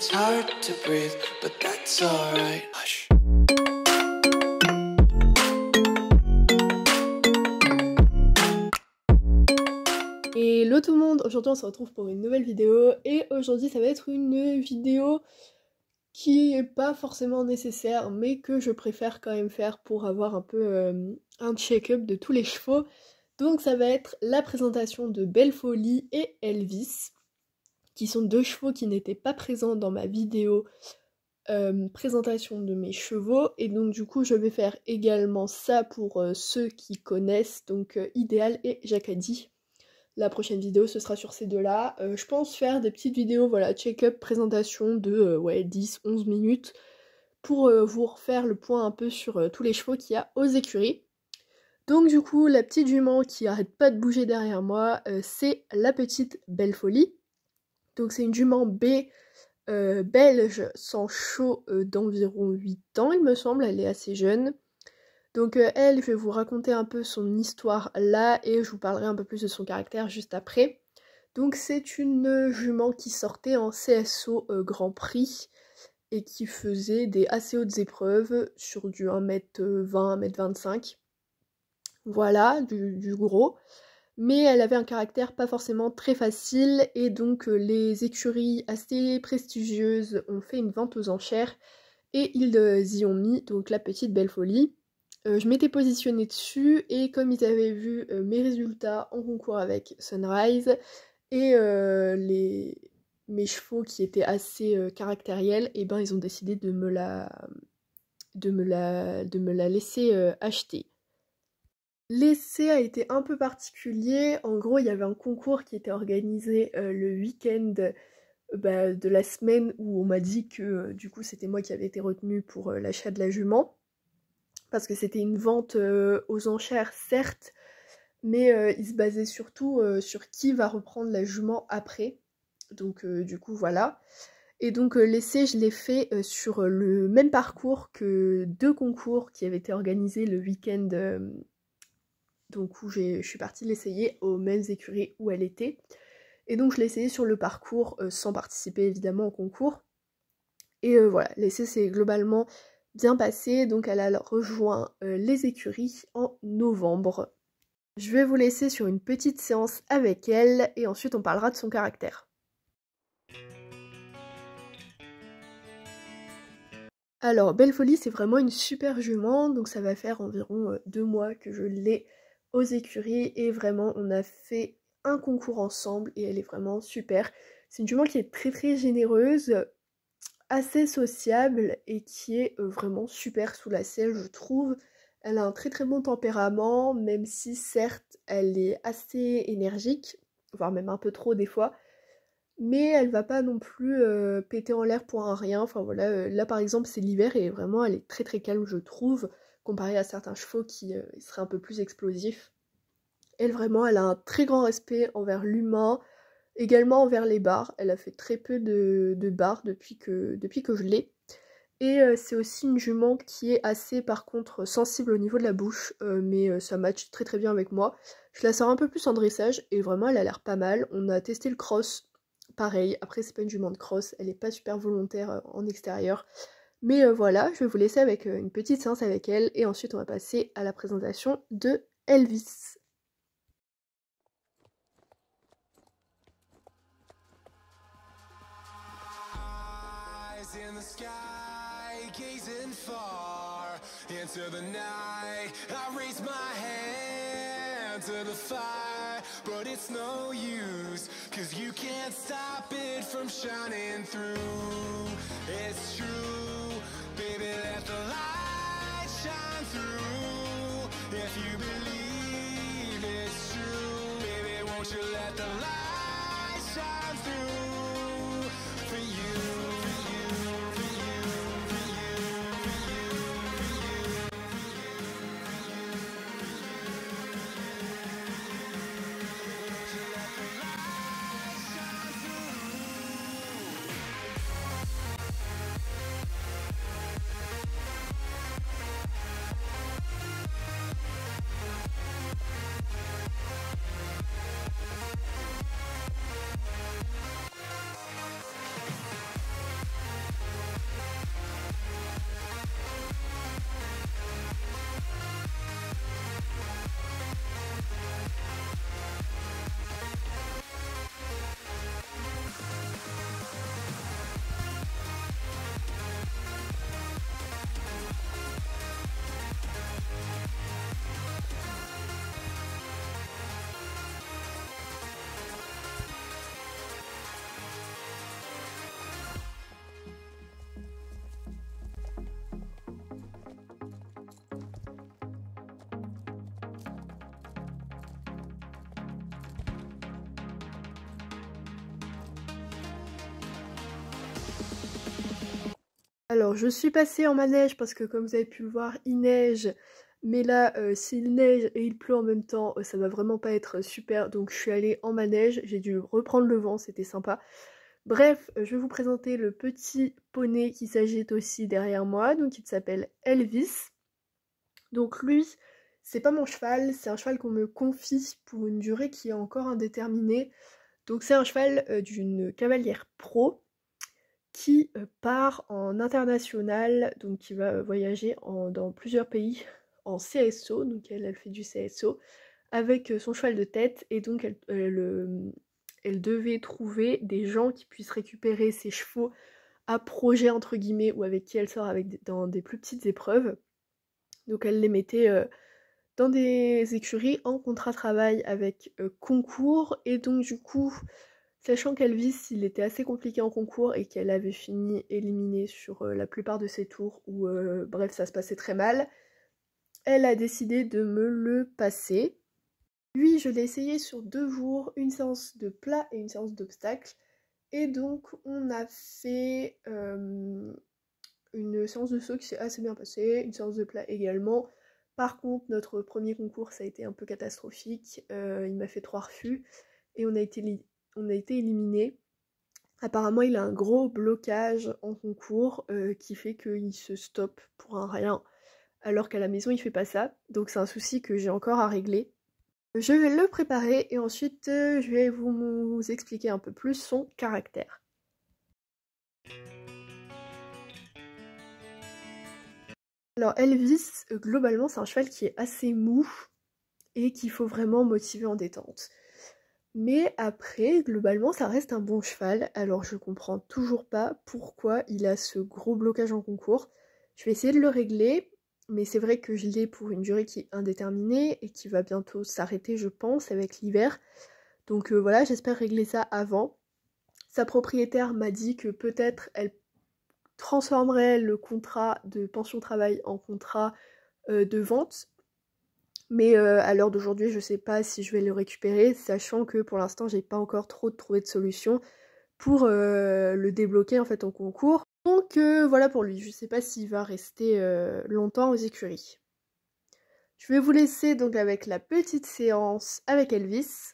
it's hard to breathe, but that's alright. Hush. Hello tout le monde, aujourd'hui on se retrouve pour une nouvelle vidéo et aujourd'hui ça va être une vidéo qui est pas forcément nécessaire mais que je préfère quand même faire pour avoir un peu un check-up de tous les chevaux. Donc ça va être la présentation de Belle Folie et Elvis, qui sont deux chevaux qui n'étaient pas présents dans ma vidéo présentation de mes chevaux, et donc du coup je vais faire également ça pour ceux qui connaissent, donc Idéal et Jacadi. La prochaine vidéo ce sera sur ces deux-là. Je pense faire des petites vidéos, voilà, check-up, présentation de 10-11 minutes pour vous refaire le point un peu sur tous les chevaux qu'il y a aux écuries. Donc du coup, la petite jument qui arrête pas de bouger derrière moi, c'est la petite Belle Folie. Donc c'est une jument B belge sans show d'environ 8 ans, il me semble, elle est assez jeune. Donc elle, je vais vous raconter un peu son histoire là et je vous parlerai un peu plus de son caractère juste après. Donc c'est une jument qui sortait en CSO Grand Prix et qui faisait des assez hautes épreuves sur du 1m20, 1m25. Voilà, du gros. Mais elle avait un caractère pas forcément très facile et donc les écuries assez prestigieuses ont fait une vente aux enchères et ils y ont mis donc la petite Belle Folie. Je m'étais positionnée dessus et comme ils avaient vu mes résultats en concours avec Sunrise et mes chevaux qui étaient assez caractériels, et ben ils ont décidé de me la laisser acheter. L'essai a été un peu particulier. En gros, il y avait un concours qui était organisé le week-end de la semaine où on m'a dit que du coup c'était moi qui avais été retenue pour l'achat de la jument. Parce que c'était une vente aux enchères, certes, mais il se basait surtout sur qui va reprendre la jument après. Donc du coup voilà. Et donc l'essai, je l'ai fait sur le même parcours que deux concours qui avaient été organisés le week-end, donc où je suis partie l'essayer aux mêmes écuries où elle était. Et donc je l'ai essayé sur le parcours sans participer évidemment au concours. Et voilà, l'essai s'est globalement bien passé, donc elle a rejoint les écuries en novembre. Je vais vous laisser sur une petite séance avec elle et ensuite on parlera de son caractère. Alors, Belle Folie, c'est vraiment une super jument, donc ça va faire environ 2 mois que je l'ai aux écuries et vraiment on a fait un concours ensemble et elle est vraiment super. C'est une jument qui est très très généreuse, assez sociable et qui est vraiment super sous la selle, je trouve. Elle a un très très bon tempérament, même si certes elle est assez énergique, voire même un peu trop des fois, mais elle va pas non plus péter en l'air pour un rien. Enfin voilà, là par exemple c'est l'hiver et vraiment elle est très très calme, je trouve, comparée à certains chevaux qui seraient un peu plus explosifs. Elle vraiment, elle a un très grand respect envers l'humain, également envers les barres. Elle a fait très peu de barres depuis que je l'ai. Et c'est aussi une jument qui est assez par contre sensible au niveau de la bouche, mais ça match très très bien avec moi. Je la sors un peu plus en dressage et vraiment elle a l'air pas mal. On a testé le cross, pareil, après c'est pas une jument de cross, elle est pas super volontaire en extérieur. Mais voilà, je vais vous laisser avec une petite séance avec elle et ensuite on va passer à la présentation de Elvis. In the sky, gazing far into the night, I raise my hand to the fire, but it's no use, 'cause you can't stop it from shining through. It's true, baby, let the light shine through. If you believe it's true, baby, won't you let the light shine through for you. Alors je suis passée en manège parce que comme vous avez pu le voir, il neige. Mais là, s'il neige et il pleut en même temps, ça va vraiment pas être super. Donc je suis allée en manège, j'ai dû reprendre le vent, c'était sympa. Bref, je vais vous présenter le petit poney qui s'agite aussi derrière moi. Donc il s'appelle Elvis. Donc lui, c'est pas mon cheval, c'est un cheval qu'on me confie pour une durée qui est encore indéterminée. Donc c'est un cheval d'une cavalière pro qui part en international, donc qui va voyager dans plusieurs pays en CSO, donc elle fait du CSO, avec son cheval de tête, et donc elle devait trouver des gens qui puissent récupérer ses chevaux à projet entre guillemets, ou avec qui elle sort dans des plus petites épreuves. Donc elle les mettait dans des écuries en contrat-travail avec concours, et donc du coup, sachant qu'Elvis il était assez compliqué en concours et qu'elle avait fini éliminée sur la plupart de ses tours, où bref ça se passait très mal, elle a décidé de me le passer. Lui je l'ai essayé sur 2 jours, une séance de plat et une séance d'obstacles, et donc on a fait une séance de saut qui s'est assez bien passée, une séance de plat également. Par contre, notre premier concours, ça a été un peu catastrophique. Il m'a fait 3 refus et on a été éliminés. Apparemment, il a un gros blocage en concours qui fait qu'il se stoppe pour un rien, alors qu'à la maison, il fait pas ça. Donc c'est un souci que j'ai encore à régler. Je vais le préparer et ensuite, je vais vous expliquer un peu plus son caractère. Alors Elvis, globalement, c'est un cheval qui est assez mou et qu'il faut vraiment motiver en détente. Mais après, globalement, ça reste un bon cheval. Alors je comprends toujours pas pourquoi il a ce gros blocage en concours. Je vais essayer de le régler, mais c'est vrai que je l'ai pour une durée qui est indéterminée et qui va bientôt s'arrêter, je pense, avec l'hiver. Donc voilà, j'espère régler ça avant. Sa propriétaire m'a dit que peut-être elle transformerait le contrat de pension-travail en contrat de vente. Mais à l'heure d'aujourd'hui, je sais pas si je vais le récupérer, sachant que pour l'instant, j'ai pas encore trop trouvé de solution pour le débloquer en fait en concours. Donc voilà pour lui, je sais pas s'il va rester longtemps aux écuries. Je vais vous laisser donc avec la petite séance avec Elvis.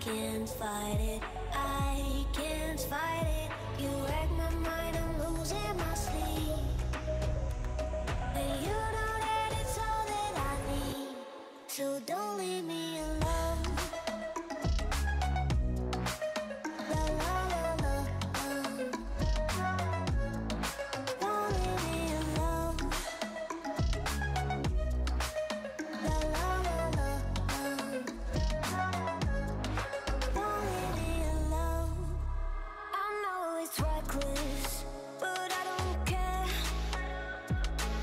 Can't fight it, I can't fight it. You wreck my mind, I'm losing my sleep. And you know that it's all that I need, so don't leave me alone. La la la la, don't leave me alone. La la la la, don't leave me alone. I know it's reckless, but I don't care.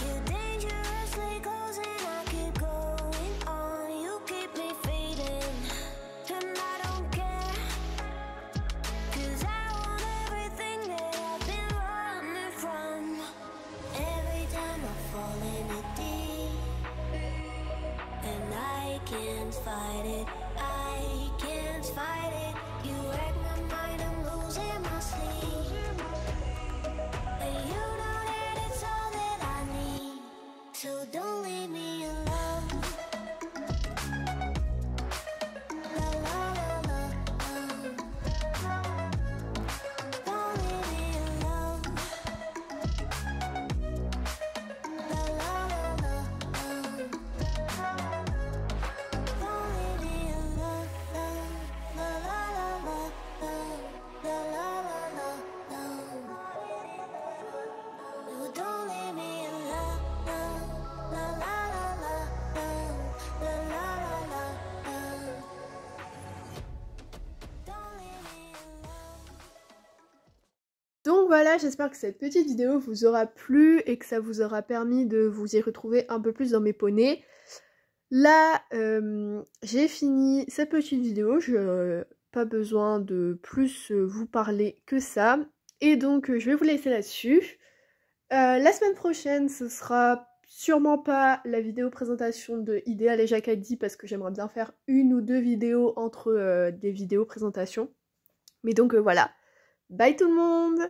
You're dangerously close and I keep going on. You keep me fading, and I don't care. 'Cause I want everything that I've been running from. Every time I fall in it deep, and I can't fight it, I can't fight it. You wreck my mind, I'm losing my sleep. And you know that it's all that I need, so don't leave me alone. La la la la, don't leave me alone. La la la la, don't leave me alone. La la la la, la la la la, no, don't leave me alone. La la la voilà, j'espère que cette petite vidéo vous aura plu et que ça vous aura permis de vous y retrouver un peu plus dans mes poneys. Là, j'ai fini cette petite vidéo, je pas besoin de plus vous parler que ça. Et donc, je vais vous laisser là-dessus. La semaine prochaine, ce sera sûrement pas la vidéo présentation de Idéal et Jacadi parce que j'aimerais bien faire une ou deux vidéos entre des vidéos présentations. Mais donc voilà, bye tout le monde!